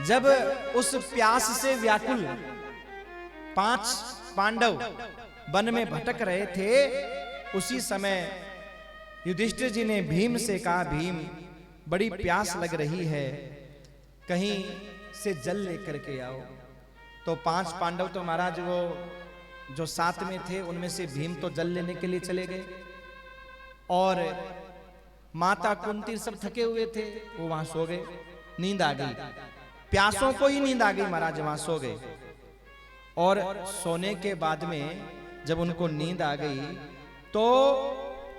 जब उस प्यास से व्याकुल 5 पांडव वन में भटक रहे थे, उसी समय युधिष्ठिर जी ने भीम से कहा, भीम बड़ी प्यास लग रही है, कहीं से जल लेकर के आओ। तो 5 पांडव तो महाराज वो जो साथ में थे उनमें से भीम तो जल लेने के लिए चले गए, और माता कुंती सब थके हुए थे, वो वहां सो गए, नींद आ गई, प्यासों को ही नींद आ गई महाराज, वहां सो गए। और सोने के बाद में जब उनको नींद आ गई तो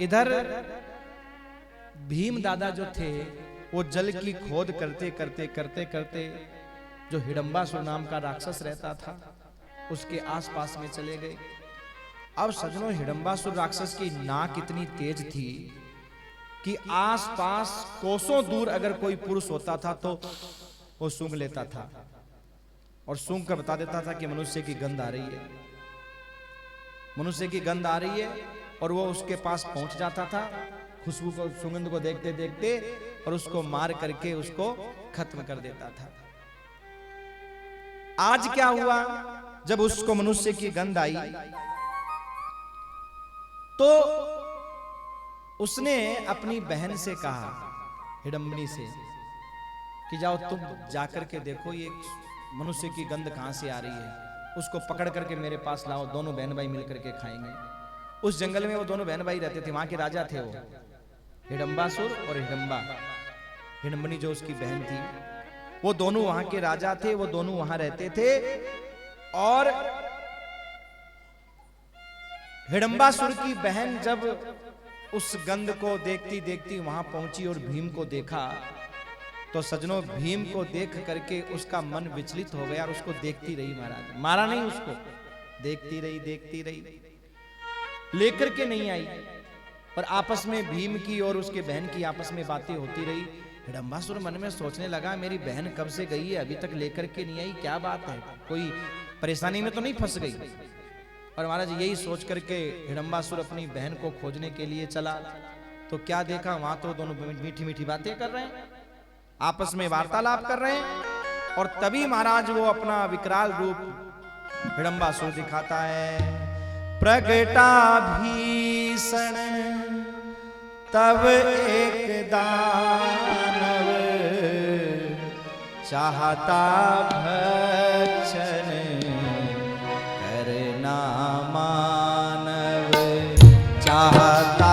इधर भीम दादा जो थे वो जल की खोद करते करते करते करते जो हिडंबासुर नाम का राक्षस रहता था उसके आसपास में चले गए। अब सजनों, हिडंबासुर राक्षस की नाक इतनी तेज थी कि आसपास कोसों दूर अगर कोई पुरुष होता था तो वो सूंघ लेता था, और सूंघ कर बता देता था कि मनुष्य की गंध आ रही है, मनुष्य की गंध आ रही है, और वो उसके पास पहुंच जाता था खुशबू को, सुगंध को देखते देखते, और उसको मार करके उसको खत्म कर देता था। आज क्या हुआ, जब उसको मनुष्य की गंध आई तो उसने अपनी बहन से कहा, हिडंबनी से, कि जाओ तुम जाकर के देखो ये मनुष्य की गंध कहां से आ रही है, उसको पकड़ करके मेरे पास लाओ, दोनों बहन भाई मिलकर के खाएंगे। उस जंगल में वो दोनों बहन भाई रहते थे, वहां के राजा थे वो हिडंबासुर और हिडंबा, हिडंबनी जो उसकी बहन थी, वो दोनों वहां के राजा थे, वो दोनों वहां रहते थे। और हिडंबासुर की बहन जब उस गंध को देखती देखती वहां पहुंची और भीम को देखा, तो सजनों भीम को देख करके उसका मन विचलित हो गया और उसको देखती रही महाराज, मारा नहीं उसको, देखती रही, लेकर के नहीं आई, पर आपस में भीम की और उसके बहन की आपस में बातें होती रही। हिडंबासुर मन में सोचने लगा, मेरी बहन कब से गई है, अभी तक लेकर के नहीं आई, क्या बात है, कोई परेशानी में तो नहीं फंस गई। और महाराज यही सोच करके हिडंबासुर अपनी बहन को खोजने के लिए चला, तो क्या देखा, वहां तो दोनों मीठी मीठी बातें कर रहे हैं, आपस में वार्तालाप कर रहे हैं। और तभी महाराज वो अपना विकराल रूप हिडंबासुर दिखाता है। प्रगटा भीषण तब एक दानव, चाहता भक्षण करना मानव, चाहता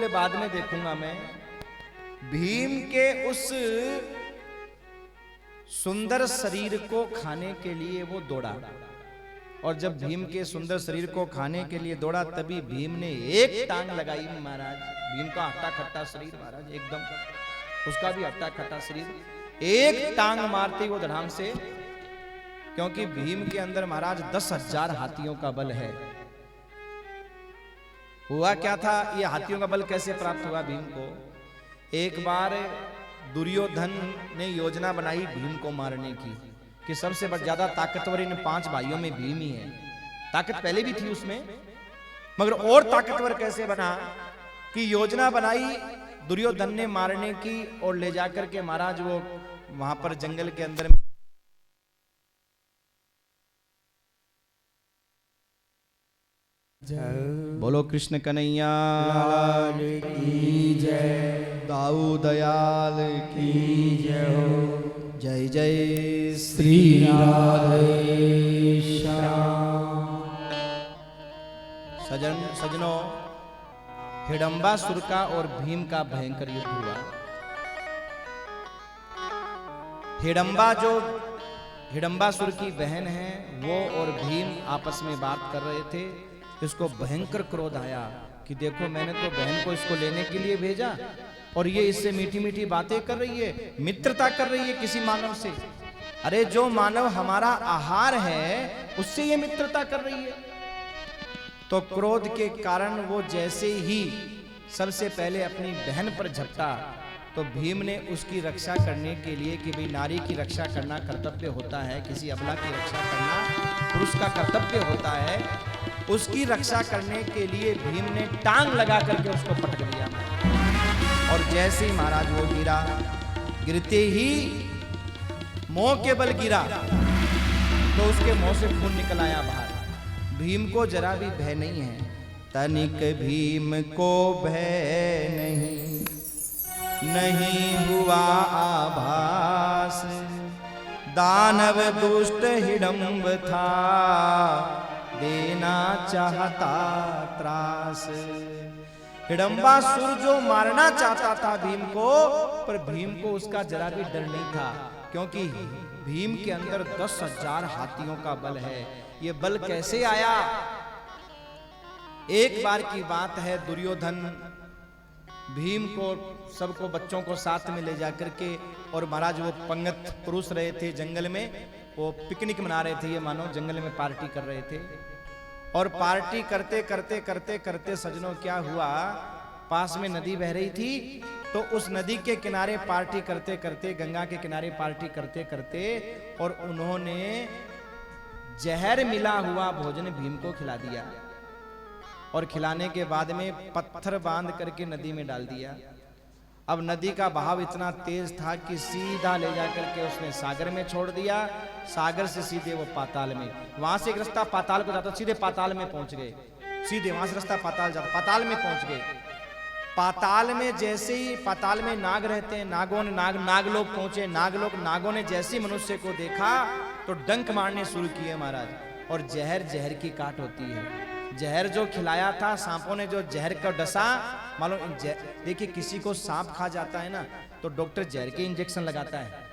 बाद में देखूंगा मैं। भीम के उस सुंदर शरीर को खाने के लिए वो दौड़ा, और जब भीम के सुंदर शरीर को खाने के लिए दौड़ा तभी भीम ने एक टांग लगाई महाराज। भीम का हट्टा खट्टा शरीर महाराज, एकदम उसका भी हट्टा खट्टा शरीर, एक टांग मारते वो धड़ाम से, क्योंकि भीम के अंदर महाराज 10,000 हाथियों का बल है। हुआ क्या था, ये हाथियों का बल कैसे प्राप्त हुआ भीम को? एक बार दुर्योधन ने योजना बनाई भीम को मारने की, कि सबसे ज्यादा ताकतवर इन 5 भाइयों में भीम ही है। ताकत पहले भी थी उसमें, मगर और ताकतवर कैसे बना, कि योजना बनाई दुर्योधन ने मारने की, और ले जाकर के महाराज वो वहां पर जंगल के अंदर बोलो कृष्ण कन्हैया लाल की जय, दाऊ दयाल की जय हो। जय जय श्री राधे श्याम। सजनों, हिडंबासुर का और भीम का भयंकर युद्ध हुआ। हिडंबासुर की बहन है वो और भीम आपस में बात कर रहे थे। इसको भयंकर क्रोध आया कि देखो मैंने तो बहन को इसको लेने के लिए भेजा और ये इससे मीठी मीठी बातें कर रही है, मित्रता कर रही है किसी मानव से। अरे जो मानव हमारा आहार है उससे ये मित्रता कर रही है। तो क्रोध के कारण वो जैसे ही सबसे पहले अपनी बहन पर झपटा तो भीम ने उसकी रक्षा करने के लिए कि भाई नारी की रक्षा करना कर्तव्य होता है, किसी अबला की रक्षा करना पुरुष का कर्तव्य होता है, उसकी रक्षा करने के लिए भीम ने टांग लगा करके उसको पटक दिया। और जैसे ही महाराज वो गिरा, गिरते ही मुंह के बल गिरा तो उसके मुंह से खून निकल आया बाहर। भीम को जरा भी भय नहीं है, तनिक भीम को भय नहीं हुआ आभास। दानव दुष्ट हिडंब था, देना चाहता त्रास। हिडंबासुर जो मारना चाहता था भीम को, पर भीम को उसका जरा भी डर नहीं था, क्योंकि भीम के अंदर 10,000 हाथियों का बल है। ये बल कैसे आया? एक बार की बात है, दुर्योधन भीम को सबको बच्चों को साथ में ले जाकर के, और महाराज वो पंगत पुरुष रहे थे जंगल में, वो पिकनिक मना रहे थे, ये मानो जंगल में पार्टी कर रहे थे। और पार्टी करते करते करते करते सजनों क्या हुआ, पास में नदी बह रही थी, तो उस नदी के किनारे पार्टी करते करते, गंगा के किनारे पार्टी करते करते, और उन्होंने जहर मिला हुआ भोजन भीम को खिला दिया। और खिलाने के बाद में पत्थर बांध करके नदी में डाल दिया। अब नदी का बहाव इतना तेज था कि सीधा ले जाकर के उसने सागर में छोड़ दिया। सागर से सीधे वो पाताल में, वहां से एक रास्ता पाताल को जाता, सीधे पाताल में पहुंच गए। सीधे वहां से रास्ता पाताल जाता, पाताल में पहुंच गए। पाताल में जैसे ही, पाताल में नाग रहते हैं, नाग लोग पहुंचे। नागों ने जैसे मनुष्य को देखा तो डंक मारने शुरू किए महाराज। और जहर की काट होती है। जहर जो खिलाया था, सांपों ने जो जहर का डसा, मालूम देखिए किसी को सांप खा जाता है ना तो डॉक्टर जहर के इंजेक्शन लगाता है।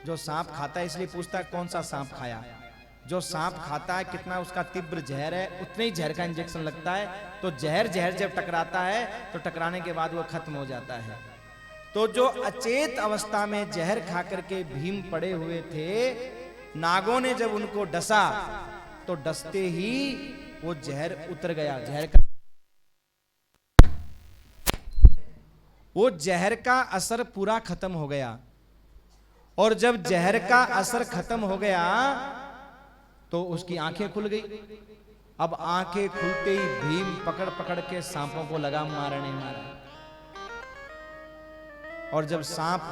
जो सांप खाता है इसलिए पूछता है कौन सा सांप खाया। जो सांप खाता है कितना उसका तीव्र जहर है, उतने ही जहर का इंजेक्शन लगता है। तो जहर जब टकराता है तो टकराने के बाद वो खत्म हो जाता है। तो जो अचेत अवस्था में जहर खा करके भीम पड़े हुए थे, नागों ने जब उनको डसा तो डसते ही वो जहर उतर गया। वो जहर का असर पूरा खत्म हो गया। और जब जहर का असर खत्म हो गया तो उसकी आंखें खुल गई। अब आंखें खुलते ही भीम पकड़ पकड़ के सांपों को लगा मारने। और जब सांप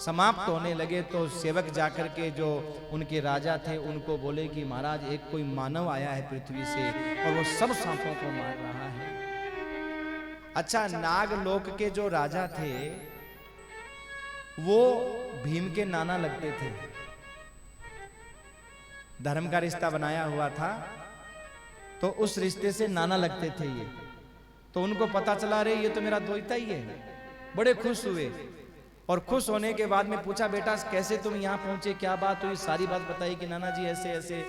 समाप्त होने लगे तो सेवक जाकर के जो उनके राजा थे उनको बोले कि महाराज एक कोई मानव आया है पृथ्वी से और वो सब सांपों को मार रहा है। अच्छा, नागलोक के जो राजा थे वो भीम के नाना लगते थे। धर्म का रिश्ता बनाया हुआ था तो उस रिश्ते से नाना लगते थे ये। तो उनको पता चला रे ये तो मेरा द्वैता ही है। बड़े खुश हुए और खुश होने के बाद में पूछा बेटा कैसे तुम यहाँ पहुंचे, क्या बात हुई? सारी बात बताई कि नाना जी ऐसे ऐसे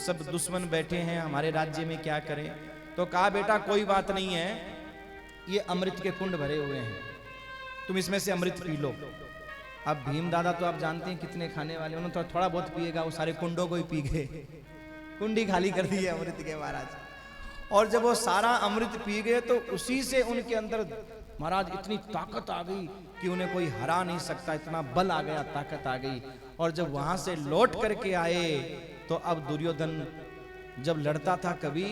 सब दुश्मन बैठे हैं हमारे राज्य में, क्या करें? तो कहा बेटा कोई बात नहीं है, ये अमृत के कुंड भरे हुए हैं, तुम इसमें से अमृत पी लो। अब भीम दादा तो आप जानते हैं कितने खाने वाले, उन्होंने तो थोड़ा बहुत पिएगा, वो सारे कुंडों को ही पी गए, कुंडी खाली कर दी है अमृत के महाराज। और जब वो सारा अमृत पी गए तो उसी से उनके अंदर महाराज इतनी ताकत आ गई कि उन्हें कोई हरा नहीं सकता, इतना बल आ गया, ताकत आ गई। और जब वहां से लौट करके आए तो अब दुर्योधन जब लड़ता था कभी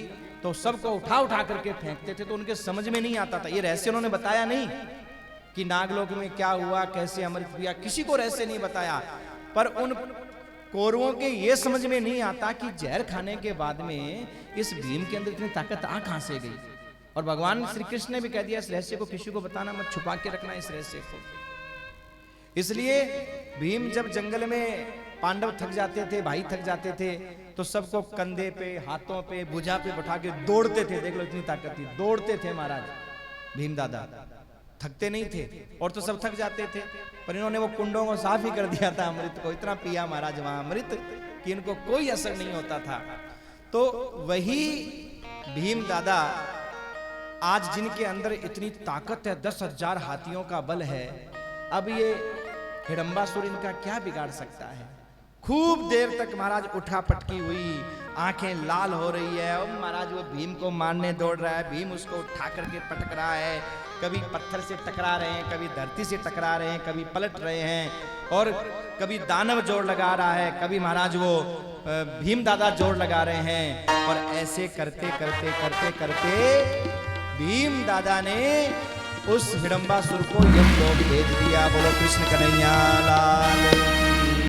तो सबको उठा उठा करके फेंकते थे, तो उनके समझ में नहीं आता था। ये रहस्य उन्होंने बताया नहीं कि नागलोक में क्या हुआ, कैसे अमृत पिया, किसी को रहस्य नहीं बताया। पर उन कौरवों के ये समझ में नहीं आता कि जहर खाने के बाद में इस भीम के अंदर इतनी ताकत आ कहां से गई। और भगवान श्री कृष्ण ने भी कह दिया इस रहस्य को किसी को बताना मत, छुपा के रखना इस रहस्य को। इसलिए भीम जब जंगल में पांडव थक जाते थे, भाई थक जाते थे, तो सबको कंधे पे, हाथों पे, भुजा पे बैठा के दौड़ते थे। देख लो इतनी ताकत थी, दौड़ते थे महाराज भीम दादा, थकते नहीं थे। और तो सब थक जाते थे, पर इन्होंने वो कुंडों को साफ ही कर दिया था, अमृत को इतना पिया महाराज वहां अमृत कि इनको कोई असर नहीं होता था। तो वही भीम दादा आज जिनके अंदर इतनी ताकत है, 10,000 हाथियों का बल है, अब ये हिडंबासुर इनका क्या बिगाड़ सकता है। खूब देर तक महाराज उठा पटकी हुई, आंखें लाल हो रही है, और महाराज वो भीम को मारने दौड़ रहा है, भीम उसको उठा करके पटक रहा है, कभी पत्थर से टकरा रहे हैं, कभी धरती से टकरा रहे हैं, कभी पलट रहे हैं, और कभी दानव जोर लगा रहा है, कभी महाराज वो भीम दादा जोर लगा रहे हैं। और ऐसे करते करते करते करते भीम दादा ने उस हिडंबासुर को यमलोक भेज दिया। बोलो कृष्ण कन्हैया लाल।